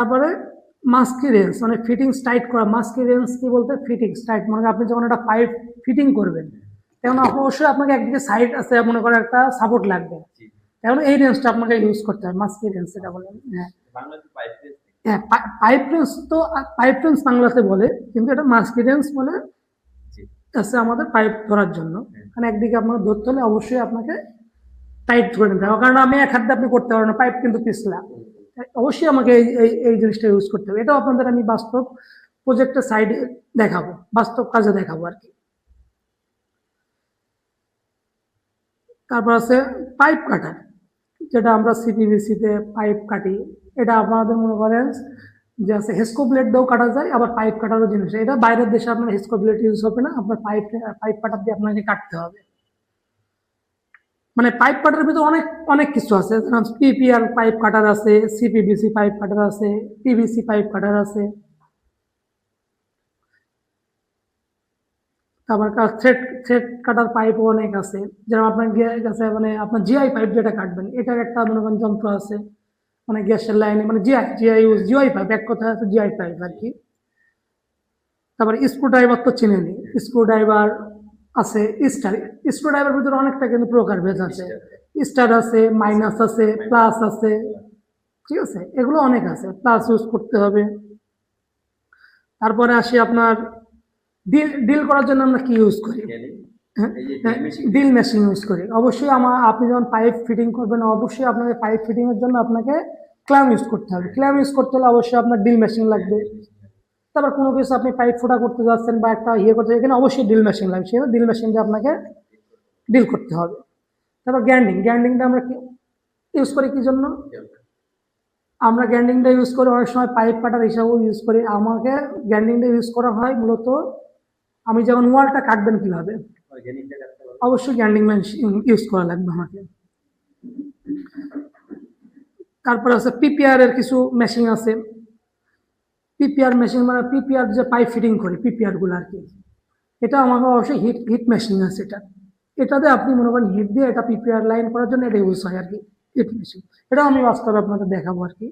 তারপরে মাস্কি রেঞ্জ মানে fittings tight করা। মাস্কি রেঞ্জ কি বলতে, ফিটিংস টাইট মানে আপনি যখন একটা পাইপ ফিটিং করবেন তখন অবশ্যই আপনাকে একদিকে সাইড আছে, মনে করেন একটা সাপোর্ট লাগবে, তখন এই রেঞ্জটা আপনাকে ইউজ করতে হয়, মাস্কি রেঞ্জ যেটা বলেন। হ্যাঁ হ্যাঁ, পাইপ রেঞ্জ তো পাইপ রেঞ্জ বাংলাতে বলে, কিন্তু এটা মাস্কি রেঞ্জ বলে আছে আমাদের পাইপ ধরার জন্য। কারণ একদিকে আপনাকে ধরতে হলে অবশ্যই আপনাকে টাইট ধরে নিতে হবে, কারণ আমি এক হাতে আপনি করতে পারবেন না, পাইপ কিন্তু পিছলা। অবশ্যই আমাকে এই জিনিসটা ইউজ করতে হবে। এটাও আপনাদের আমি বাস্তব প্রজেক্টের সাইডে দেখাবো, বাস্তব কাজে দেখাবো আর কি। তারপর আছে পাইপ কাটার, যেটা আমরা সিপিভিসি তে পাইপ কাটি। এটা আপনাদের মনে করেন যে আছে হেসকো ব্লেড দিয়েও কাটা যায়, আবার পাইপ কাটারও জিনিস। এটা বাইরের দেশে আপনার হেসকো ব্লেড ইউজ হবে না, আপনার পাইপ কাটার দিয়ে আপনাকে কাটতে হবে। মানে পাইপ কাটার ভিতরে অনেক অনেক কিছু আছে, পিপিআর পাইপ কাটার আছে, সিপিভিসি পাইপ কাটার আছে, পিভিসি পাইপ কাটার আছে। তারপর থ্রেড থ্রেড কাটার পাইপও অনেক আছে, যেমন আপনার কাছে মানে আপনার জিআই পাইপ যেটা কাটবেন, এটার একটা মনে করেন যন্ত্র আছে, মানে গ্যাসের লাইনে মানে জিআই পাইপ, এক কথা আছে জিআই পাইপ আর কি। তারপর স্ক্রু ড্রাইভার তো চিনেনি, স্ক্রু ড্রাইভার আছে, স্ক্রু ড্রাইভার ভিতরে অনেকটা কিন্তু প্রকারভেদ আছে, স্টার আছে, মাইনাস আছে, প্লাস আছে, ঠিক আছে, এগুলো অনেক আছে, প্লাস ইউজ করতে হবে। তারপরে আসি আপনার ডিল করার জন্য আমরা কি ইউজ করি, ডিল মেশিন ইউজ করি। অবশ্যই আপনি যখন পাইপ ফিটিং করবেন, অবশ্যই আপনাকে পাইপ ফিটিং এর জন্য আপনাকে ক্ল্যাম ইউজ করতে হবে। ক্ল্যাম ইউজ করতে হলে অবশ্যই আপনার ডিল মেশিন লাগবে। তারপর কোনো কিছু আপনি পাইপ ফোটা করতে যাচ্ছেন বা একটা ইয়ে করতে, এখানে অবশ্যই ডিল মেশিন লাগবে, সেই ডিল মেশিন দিয়ে আপনাকে ডিল করতে হবে। তারপর গ্যান্ডিংটা আমরা ইউজ করি কি জন্য, আমরা গ্যান্ডিংটা ইউজ করি অনেক সময় পাইপ কাটার হিসাবেও ইউজ করি। আমাকে গ্যান্ডিংটা ইউজ করা হয় মূলত আমি যখন ওয়ালটা কাটবেন কিভাবে, অবশ্যই গ্যান্ডিং ইউজ করা লাগবে আমাকে। তারপর আছে পিপিআর এর কিছু মেশিন আছে। পিপিআর মেশিন মানে পিপিআর যে পাইপ ফিটিং করি, পিপিআর গুলো আর কি, এটা আমাকে অবশ্যই হিট মেশিন আছে। এটাতে আপনি মনে করেন হিট দিয়ে এটা পিপিআর লাইন করার জন্য এটা ইউজ হয় আর কি, হিট মেশিন। এটাও আমি বাস্তবে আপনাদের দেখাবো আর কি।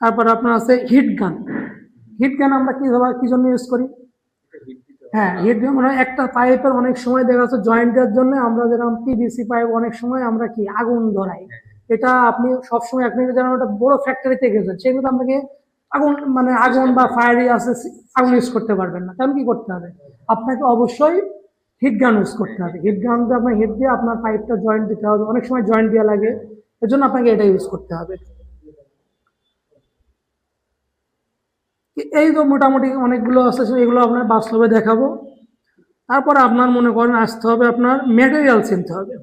তারপর আপনার আছে হিট গান। হিট গান আমরা কি জন্য ইউজ করি, হ্যাঁ হিট গান মানে একটা পাইপের অনেক সময় দেখা যাচ্ছে জয়েন্ট দেওয়ার জন্য আমরা যেরকম পিভিসি পাইপ অনেক সময় আমরা কি আগুন ধরাই। এটা আপনি সবসময় আপনি যেন একটা বড় ফ্যাক্টরিতে গেছেন, সেগুলো আপনাকে আগুন বা ফায়ারি আছে, আগুন ইউজ করতে পারবেন না। তখন কি করতে হবে, আপনাকে অবশ্যই হিট গান ইউজ করতে হবে। হিট গান দিয়ে আপনার হিট দিয়ে আপনার পাইপটা জয়েন্ট দিতে হবে, অনেক সময় জয়েন্ট দেওয়া লাগে, এর জন্য আপনাকে এটা ইউজ করতে হবে। এই তো মোটামুটি অনেকগুলো আছে, এগুলো আপনার বাস্তবে দেখাবো। তারপর আপনার মনে করেন আসতে হবে, আপনার ম্যাটেরিয়াল চিনতে হবে,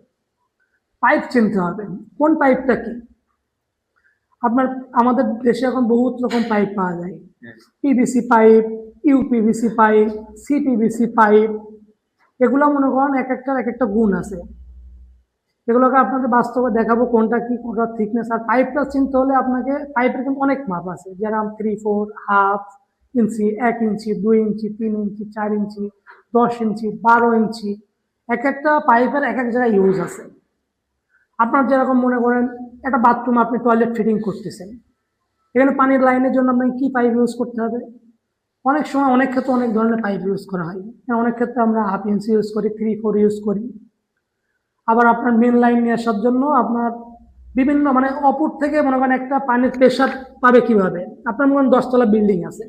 পাইপ চিনতে হবে, কোন পাইপটা কি। আপনার আমাদের দেশে এখন বহুত রকম পাইপ পাওয়া যায়, PVC pipe, uPVC pipe, CPVC pipe. এগুলো মনে করেন এক একটা গুণ আছে, এগুলোকে আপনাকে বাস্তবে দেখাবো কোনটা কি, কোনটা থিকনেস। আর পাইপটা চিনতে হলে আপনাকে পাইপের কিন্তু অনেক মাপ আছে, যেরকম 3/4, হাফ ইঞ্চি, 1 ইঞ্চি, 2 ইঞ্চি, 3 ইঞ্চি, 4 ইঞ্চি, 10 ইঞ্চি, 12 ইঞ্চি। একটা পাইপের এক জায়গায় ইউজ আছে। আপনার যেরকম মনে করেন একটা বাথরুম আপনি টয়লেট ফিটিং করতেছেন, এখানে পানির লাইনের জন্য আপনাকে কি পাইপ ইউজ করতে হবে। অনেক সময় অনেক ক্ষেত্রে অনেক ধরনের পাইপ ইউজ করা হয়, অনেক ক্ষেত্রে আমরা 1/2 ইঞ্চি ইউজ করি, 3/4 ইউজ করি। আবার আপনার মেন লাইন নিয়ে আসার জন্য আপনার বিভিন্ন মানে অপর থেকে মনে করেন একটা পানির প্রেশার পাবে কিভাবে। আপনার মনে করেন 10 তলা বিল্ডিং আছে,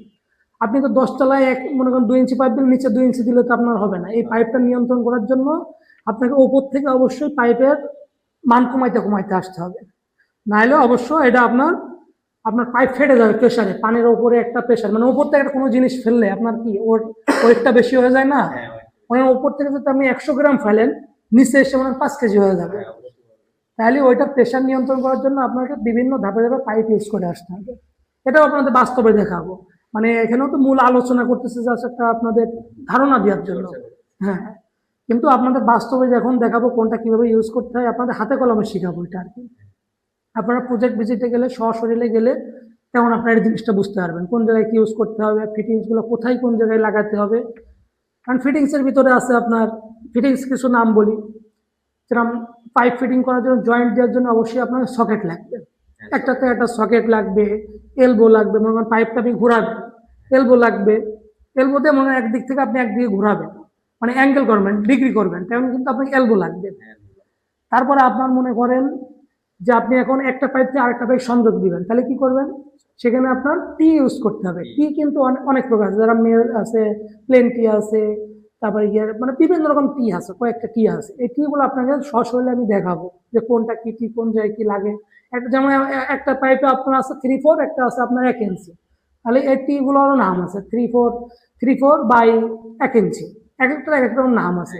আপনি তো 10 তলায় মনে করেন 2 ইঞ্চি পাইপ দিলে, নিচে 2 ইঞ্চি দিলে তো আপনার হবে না। এই পাইপটা নিয়ন্ত্রণ করার জন্য আপনাকে ওপর থেকে অবশ্যই পাইপের মান কমাইতে আসতে হবে, নাহলে অবশ্য এটা আপনার আপনার পাইপ ফেটে যাবে প্রেশারে। পানির ওপরে একটা প্রেশার মানে ওপর থেকে কোনো জিনিস ফেললে আপনার কি ওয়েটটা বেশি হয়ে যায় না, মানে ওপর থেকে যদি আপনি 100 গ্রাম ফেলেন, নিচে এসে মানে 5 কেজি হয়ে যাবে। তাহলে ওইটা প্রেশার নিয়ন্ত্রণ করার জন্য আপনাকে বিভিন্ন ধাপে পাইপ ইউজ করে আসতে হবে। এটাও আপনাদের বাস্তবে দেখাবো, মানে এখানেও তো মূল আলোচনা করতেছে জাস্ট একটা আপনাদের ধারণা দেওয়ার জন্য। হ্যাঁ, কিন্তু আপনাদের বাস্তবে যখন দেখাবো কোনটা কিভাবে ইউজ করতে হয়, আপনাদের হাতে কলমে শিখাবো এটা আর কি। আপনারা প্রজেক্ট ভিজিটে গেলে, সশরীরে গেলে তেমন আপনারা এই জিনিসটা বুঝতে পারবেন, কোন জায়গায় কি ইউজ করতে হবে, ফিটিংস গুলো কোথায় কোন জায়গায় লাগাতে হবে। কারণ ফিটিংস এর ভিতরে আছে আপনার ফিটিংস কিছু নাম বলি, যেরকম পাইপ ফিটিং করার জন্য জয়েন্ট দেওয়ার জন্য অবশ্যই আপনার সকেট লাগবে। একটাতে একটা সকেট লাগবে, এলবো লাগবে, মনে করেন পাইপটা আপনি ঘোরাবেন, এলবো লাগবে, এলবোতে মনে হয় একদিক থেকে আপনি একদিকে ঘোরাবেন, মানে অ্যাঙ্গেল করবেন, ডিগ্রি করবেন, তেমন কিন্তু আপনাকে এলবো লাগবে। তারপরে আপনার মনে করেন যে আপনি এখন একটা পাইপ থেকে আরেকটা পাইপ সংযোগ দিবেন, তাহলে কি করবেন, সেখানে আপনার টি ইউজ করতে হবে। টি কিন্তু অনেক প্রকার আছে, যারা মেল আছে, প্লেন টি আছে, তারপরে ইয়ে মানে বিভিন্ন রকম টি আছে, কয়েকটা টি আছে। এই টি গুলো আপনাকে সশরীরে আমি দেখাবো যে কোনটা কি টি, কোন জায়গায় কি লাগে। একটা যেমন একটা পাইপে আপনার আছে 3/4, একটা আছে আপনার 1 ইঞ্চি, তাহলে এই টি গুলোরও নাম আছে 3/4 বাই 1 ইঞ্চি, এক একটা এক একটা নাম আছে।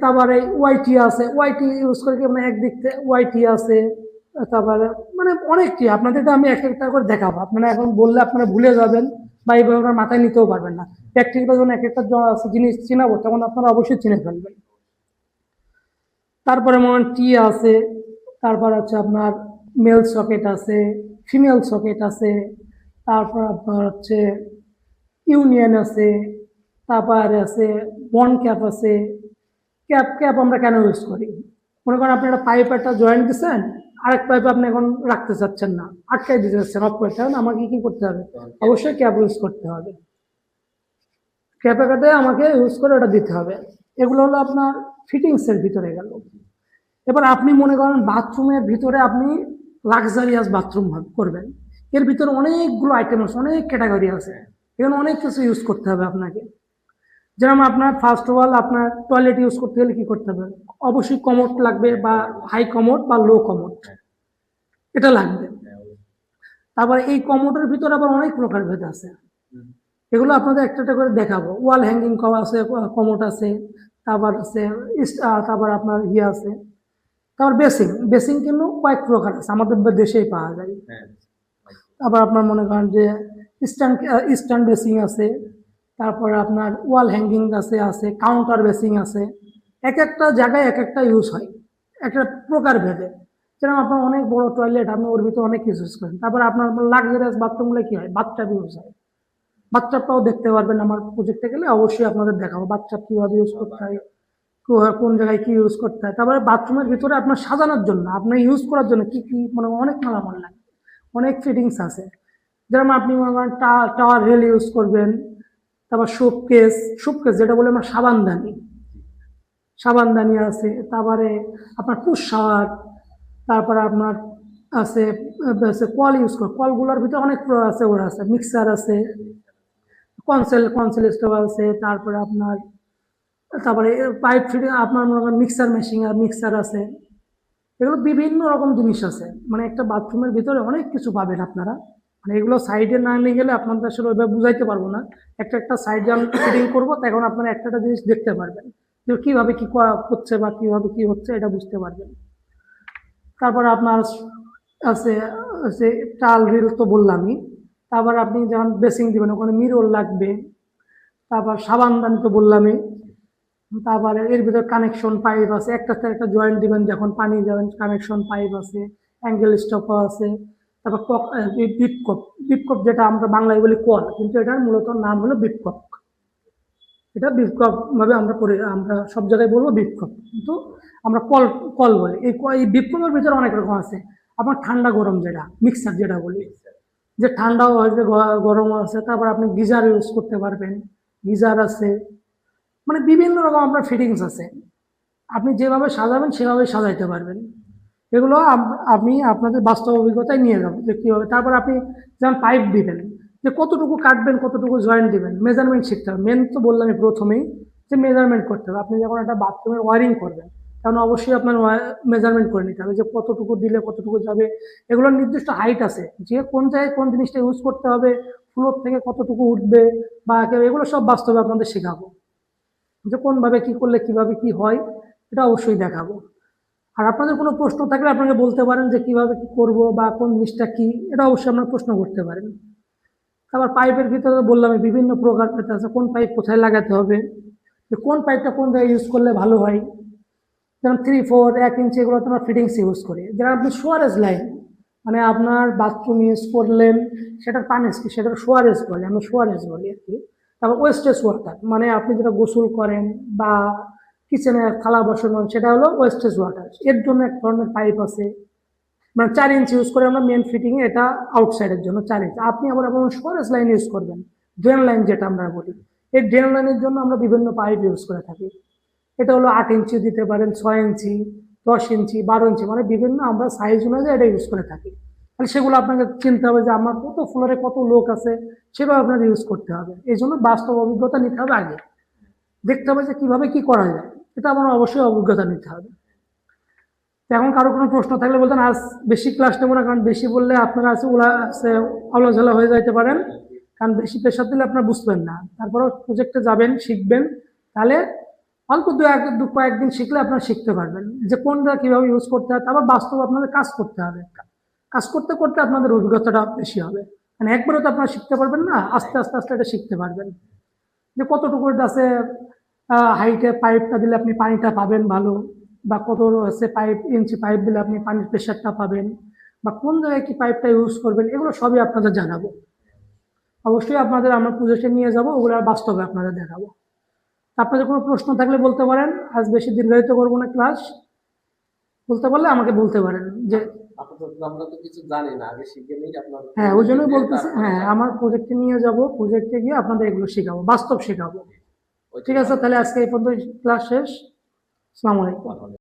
তারপরে ওয়াইটি আছে, ওয়াইটি ইউজ করে কি মানে একদিক থেকে ওয়াইটি আছে, তারপরে মানে অনেকটি আপনাদেরকে আমি এক একটা করে দেখাবো। আপনারা এখন বললে আপনারা ভুলে যাবেন বা এইভাবে আপনার মাথায় নিতেও পারবেন না। প্র্যাকটিক্যাল যখন এক একটা জিনিস চিনাবো তখন আপনারা অবশ্যই চিনে ফেলবেন। তারপরে মনে হয় টি আছে, তারপর হচ্ছে আপনার মেল সকেট আছে, ফিমেল সকেট আছে, তারপর আপনার হচ্ছে ইউনিয়ন আছে, তারপরে আছে বন্ড ক্যাপ আছে। ক্যাপ ক্যাপ আমরা কেন ইউজ করি, মনে করেন আপনি একটা পাইপ একটা জয়েন্ট দিচ্ছেন, আরেক পাইপ আপনি এখন রাখতে চাচ্ছেন না, আটকাই দিতে চাচ্ছেন, অফ করতে হবে, আমাকে কি করতে হবে, অবশ্যই ক্যাপ ইউজ করতে হবে। ক্যাপে কাটে আমাকে ইউজ করে ওটা দিতে হবে। এগুলো হলো আপনার ফিটিংসের ভিতরে গেল। এবার আপনি মনে করেন বাথরুমের ভিতরে আপনি লাক্সারিয়াস বাথরুম করবেন, এর ভিতরে অনেকগুলো আইটেম আছে, অনেক ক্যাটাগরি আছে, এখানে অনেক কিছু ইউজ করতে হবে আপনাকে। যেমন আপনার ফার্স্ট অফ অল আপনার টয়লেট ইউজ করতে গেলে কি করতে হবে, অবশ্যই কমোড লাগবে, বা হাই কমোড বা লো কমোড, এটা লাগবে। তারপরে এই কমোডের ভিতরে আবার অনেক প্রকার ভেদ আছে, এগুলো আপনাদের একটা একটা করে দেখাবো। ওয়াল হ্যাঙ্গিং আছে, কমোড আছে, তারপর আছে তারপর আপনার ইয়ে আছে, তারপর বেসিং, বেসিং কিন্তু কয়েক প্রকার আছে, আমাদের দেশেই পাওয়া যায়। তারপর আপনার মনে করেন যে স্ট্যান্ড বেসিং আছে, তারপরে আপনার ওয়াল হ্যাঙ্গিং আছে কাউন্টার বেসিং আছে। এক একটা জায়গায় এক একটা ইউজ হয়, একটা প্রকার ভেদে। যেরকম আপনার অনেক বড় টয়লেট, আপনি ওর ভিতরে অনেক কিছু ইউজ করেন। তারপর আপনার লাক্সারিয়াস বাথরুমগুলো কি হয়, বাথটাব ইউজ হয়, বাথটাবটাও দেখতে পারবেন আমার প্রজেক্টে গেলে, অবশ্যই আপনাদের দেখাবো বাথটাব কিভাবে ইউজ করতে হয়, কোন জায়গায় কি ইউজ করতে হয়। তারপরে বাথরুমের ভিতরে আপনার সাজানোর জন্য, আপনার ইউজ করার জন্য কি কি মানে অনেক মালামাল লাগে, অনেক ফিটিংস আছে। যেমন আপনি মনে করেন টাওয়ার রেল ইউজ করবেন, তারপর সুপকেস যেটা বলে আমরা সাবানদানি, সাবানদানি আছে, তারপরে আপনার পুশ শাওয়ার, তারপরে আপনার আছে কল ইউজ করে, কলগুলোর ভিতরে অনেক আছে, ওরা আছে মিক্সার আছে, কনসেল স্টোভ আছে, তারপরে আপনার তারপরে পাইপ ফিটিং আপনার মনে করেন মিক্সার মেশিন আর মিক্সার আছে। এগুলো বিভিন্ন রকম জিনিস আছে, মানে একটা বাথরুমের ভিতরে অনেক কিছু পাবেন আপনারা। মানে এগুলো সাইডে না নিয়ে গেলে আপনাদের আসলে ওইভাবে বুঝাইতে পারবো না। একটা একটা সাইড যখন ফিটিং করবো তখন আপনারা একটা একটা জিনিস দেখতে পারবেন যে কিভাবে কি করা হচ্ছে বা কিভাবে কি হচ্ছে, এটা বুঝতে পারবেন। তারপর আপনার আছে আছে টাল রিল তো বললামই। তারপর আপনি যখন বেসিং দিবেন ওখানে মিরর লাগবে, তারপর সাবানদানি তো বললামই। তারপরে এর ভিতরে কানেকশন পাইপ আছে, একটাতে একটা জয়েন্ট দিবেন যখন পানি যাবেন, কানেকশন পাইপ আছে, অ্যাঙ্গেল স্টপও আছে। তারপর বিপকক যেটা আমরা বাংলায় বলি কল, কিন্তু এটার মূলত নাম হলো বিপকক। এটা বিপকক ভাবে আমরা সব জায়গায় বলবো বিপকক, কিন্তু আমরা কল কল বলি। এই বিপককের ভিতরে অনেক রকম আছে। আপনার ঠান্ডা গরম যেটা মিক্সার যেটা বলি, যে ঠান্ডাও আছে গরম আছে। তারপর আপনি গিজার ইউজ করতে পারবেন, গিজার আছে, মানে বিভিন্ন রকম আপনার ফিটিংস আছে। আপনি যেভাবে সাজাবেন সেভাবে সাজাইতে পারবেন। এগুলো আপনি আপনাদের বাস্তব অভিজ্ঞতায় নিয়ে যাবেন যে কীভাবে। তারপর আপনি যেমন পাইপ দিবেন, যে কতটুকু কাটবেন, কতটুকু জয়েন্ট দিবেন, মেজারমেন্ট শিখতে হবে। মেন তো বললামই প্রথমেই যে মেজারমেন্ট করতে হবে। আপনি যখন একটা বাথরুমের ওয়ারিং করবেন তখন অবশ্যই আপনার মেজারমেন্ট করে নিতে হবে যে কতটুকু দিলে কতটুকু যাবে। এগুলোর নির্দিষ্ট হাইট আছে, যে কোন জায়গায় কোন জিনিসটা ইউজ করতে হবে, ফ্লোর থেকে কতটুকু উঠবে বা এগুলো সব বাস্তবে আপনাদের শেখাবো, যে কোনভাবে কি করলে কিভাবে কি হয়, এটা অবশ্যই দেখাবো। আর আপনাদের কোনো প্রশ্ন থাকলে আপনাকে বলতে পারেন যে কিভাবে কি করব বা কোন জিনিসটা কি, এটা অবশ্যই আপনারা প্রশ্ন করতে পারেন। তারপর পাইপের ভিতরে বললাম বিভিন্ন প্রকার পাইপ আছে, কোন পাইপ কোথায় লাগাতে হবে, যে কোন পাইপটা কোন জায়গায় ইউজ করলে ভালো হয়। যেমন 3/4, 1 ইঞ্চি, এগুলো তো আমরা ফিটিংস ইউজ করি। যেমন আপনি সোয়ারেজ লাইন, মানে আপনার বাথরুম ইউজ করলেন, সেটার পানি সেটার সোয়ারেজ বলে, আমরা সোয়ারেজ বলি আর কি। তারপর ওয়েস্টেজ ওয়াটার, মানে আপনি যেটা গোসল করেন বা কিচেনে থালা বাসন, সেটা হলো ওয়েস্টেজ ওয়াটার, এর জন্য এক ধরনের পাইপ আছে। মানে 4 ইঞ্চি ইউজ করে আমরা মেন ফিটিং এ, এটা আউটসাইডের জন্য 4 ইঞ্চি। আপনি আবার এমন সরেস লাইন ইউজ করবেন, ড্রেন লাইন যেটা আমরা বলি, এই ড্রেন লাইনের জন্য আমরা বিভিন্ন পাইপ ইউজ করে থাকি। এটা হলো 8 ইঞ্চি দিতে পারেন, 6 ইঞ্চি, 10 ইঞ্চি, 12 ইঞ্চি, মানে বিভিন্ন আমরা সাইজ অনুযায়ী এটা ইউজ করে থাকি। তাহলে সেগুলো আপনাকে চিনতে হবে যে আমার কত ফ্লোরে কত লোক আছে, সেভাবে আপনাকে ইউজ করতে হবে। এই জন্য বাস্তব অভিজ্ঞতা নিতে হবে আগে, দেখতে হবে যে কিভাবে কি করা যায়, এটা আমার অবশ্যই অভিজ্ঞতা নিতে হবে। তো এখন কারো কোনো প্রশ্ন থাকলে বলতেন, আজ বেশি ক্লাস নেবো না, কারণ বেশি বললে আপনারা আলোঝালা হয়ে যাইতে পারেন, কারণ বেশি প্রেশার দিলে আপনারা বুঝবেন না। তারপরেও প্রজেক্টে যাবেন, শিখবেন, তাহলে অল্প কয়েকদিন শিখলে আপনারা শিখতে পারবেন যে কোনটা কিভাবে ইউজ করতে হয়। তারপর বাস্তব আপনাদের কাজ করতে হবে, কাজ করতে করতে আপনাদের অভিজ্ঞতাটা বেশি হবে। মানে একবারে তো আপনারা শিখতে পারবেন না, আস্তে আস্তে আস্তে এটা শিখতে পারবেন যে কতটুকু আছে হাইটে পাইপটা দিলে আপনি পানিটা পাবেন ভালো, বা কত আছে ইঞ্চি পাইপ দিলে আপনি পানির প্রেশারটা পাবেন, বা কোন জায়গায় কি পাইপটা ইউজ করবেন, এগুলো সবই আপনাদের জানাবো। অবশ্যই আপনাদের আমরা প্রজেক্টে নিয়ে যাব, ওগুলো বাস্তবে আপনাদের দেখাবো। আপনাদের কোনো প্রশ্ন থাকলে বলতে পারেন, আজ বেশি দীর্ঘায়িত করবো না ক্লাস, বলতে পারলে আমাকে বলতে পারেন যে আমরা তো কিছু জানি না, আগে শিখে নিই আপনার। হ্যাঁ, ওই জন্যই বলতেছি, হ্যাঁ আমার প্রজেক্টে নিয়ে যাব, প্রজেক্টে গিয়ে আপনাদের এগুলো শেখাবো, বাস্তব শেখাবো। ঠিক আছে, তাহলে আজকে এই পর্যন্ত ক্লাস শেষ। আসসালামু আলাইকুম।